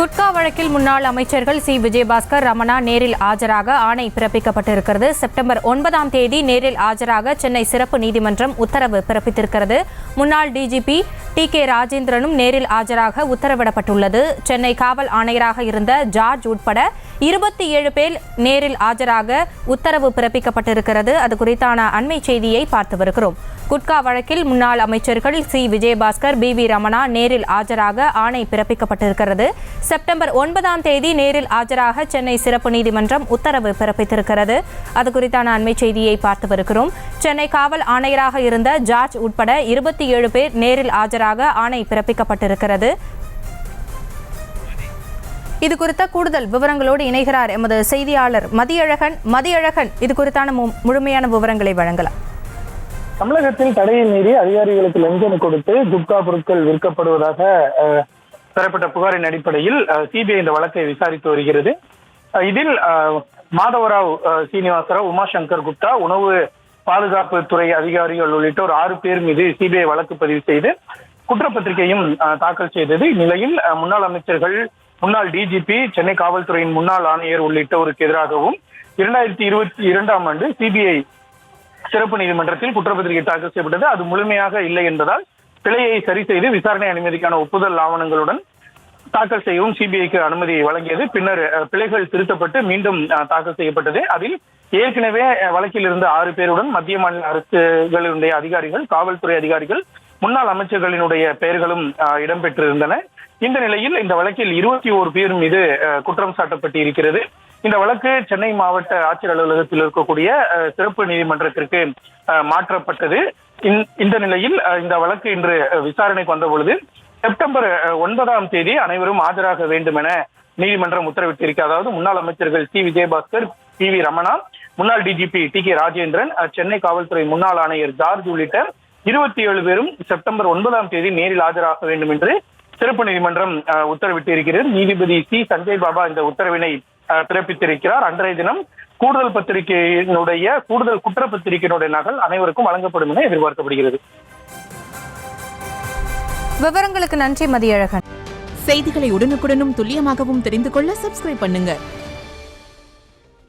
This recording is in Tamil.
குட்கா வழக்கில் முன்னாள் அமைச்சர்கள் சி விஜயபாஸ்கர், ரமணா நேரில் ஆஜராக ஆணை பிறப்பிக்கப்பட்டிருக்கிறது. செப்டம்பர் 9ஆம் தேதி நேரில் ஆஜராக சென்னை சிறப்பு நீதிமன்றம் உத்தரவு பிறப்பித்திருக்கிறது. முன்னாள் டிஜிபி டி.கே. ராஜேந்திரனும் நேரில் ஆஜராக உத்தரவிடப்பட்டுள்ளது. சென்னை காவல் ஆணையராக இருந்த ஜார்ஜ் உட்பட 27 பேர் நேரில் ஆஜராக உத்தரவு பிறப்பிக்கப்பட்டிருக்கிறது. அது குறித்தான அண்மை செய்தியை பார்த்து வருகிறோம். குட்கா வழக்கில் முன்னாள் அமைச்சர்கள் சி விஜயபாஸ்கர், பி.வி. ரமணா நேரில் ஆஜராக ஆணை பிறப்பிக்கப்பட்டிருக்கிறது. செப்டம்பர் 9ஆம் தேதி நேரில் ஆஜராக சென்னை சிறப்பு நீதிமன்றம் உத்தரவு பிறப்பித்திருக்கிறது. அது குறித்தான அண்மை செய்தியை பார்த்து வருகிறோம். சென்னை காவல் ஆணையராக இருந்த ஜார்ஜ் உட்பட 27 பேர் நேரில் ஆஜராக ஆணை பிறப்பிக்கப்பட்டிருக்கிறது. இது குறித்த கூடுதல் விவரங்களோடு இணைகிறார் எமது செய்தியாளர் மதியழகன். இது குறித்தான முழுமையான விவரங்களை வழங்கலாம். தமிழகத்தில் தடையை மீறி அதிகாரிகளுக்கு லஞ்சம் கொடுத்து குட்கா பொருட்கள் விற்கப்படுவதாக பெறப்பட்ட புகாரின் அடிப்படையில் சிபிஐ இந்த வழக்கை விசாரித்து வருகிறது. இதில் மாதவராவ் சீனிவாசராவ், உமாசங்கர் குப்தா, உணவு பாதுகாப்பு துறை அதிகாரிகள் உள்ளிட்டோர் 6 பேர் மீது சிபிஐ வழக்கு பதிவு செய்து குற்றப்பத்திரிகையும் தாக்கல் செய்தது. இந்நிலையில் முன்னாள் அமைச்சர்கள், முன்னாள் டிஜிபி, சென்னை காவல்துறையின் முன்னாள் ஆணையர் உள்ளிட்டோருக்கு எதிராகவும் 2022ஆம் ஆண்டு சிபிஐ சிறப்பு நீதிமன்றத்தில் குற்றப்பத்திரிகை தாக்கல் செய்யப்பட்டது. அது முழுமையாக இல்லை என்பதால் பிழையை சரி செய்து விசாரணை அனுமதிக்கான ஒப்புதல் ஆவணங்களுடன் தாக்கல் செய்யவும் சிபிஐக்கு அனுமதி வழங்கியது. பின்னர் பிழைகள் திருத்தப்பட்டு மீண்டும் தாக்கல் செய்யப்பட்டது. அதில் ஏற்கனவே வழக்கில் இருந்த 6 பேருடன் மத்திய மாநில அரசுகளுடைய அதிகாரிகள், காவல்துறை அதிகாரிகள், முன்னாள் அமைச்சர்களினுடைய பெயர்களும் இடம்பெற்றிருந்தன. இந்த நிலையில் இந்த வழக்கில் 21 பேர் மீது குற்றம் சாட்டப்பட்டு இருக்கிறது. இந்த வழக்கு சென்னை மாவட்ட ஆட்சியர் அலுவலகத்தில் இருக்கக்கூடிய சிறப்பு நீதிமன்றத்திற்கு மாற்றப்பட்டது. இந்த நிலையில் இந்த வழக்கு இன்று விசாரணைக்கு வந்த பொழுது செப்டம்பர் 9ஆம் தேதி அனைவரும் ஆஜராக வேண்டும் என நீதிமன்றம் உத்தரவிட்டிருக்கிறது. அதாவது முன்னாள் அமைச்சர்கள் சி விஜயபாஸ்கர், பி.வி. ரமணா, முன்னாள் டிஜிபி டி.கே. ராஜேந்திரன், சென்னை காவல்துறை முன்னாள் ஆணையர் ஜார்ஜ் உள்ளிட்ட 27 பேரும் செப்டம்பர் 9ஆம் தேதி நேரில் ஆஜராக வேண்டும் என்று சிறப்பு நீதிமன்றம் உத்தரவிட்டு இருக்கிறது. நீதிபதி சி சஞ்சய் பாபா இந்த உத்தரவினை பிறப்பித்திருக்கிறார். அன்றைய தினம் கூடுதல் குற்றப்பத்திரிகையினுடைய நகல் அனைவருக்கும் வழங்கப்படும் என எதிர்பார்க்கப்படுகிறது. விவரங்களுக்கு நன்றி மதியழகன். செய்திகளை உடனுக்குடனும் துல்லியமாகவும் தெரிந்து கொள்ள சப்ஸ்கிரைப் பண்ணுங்க.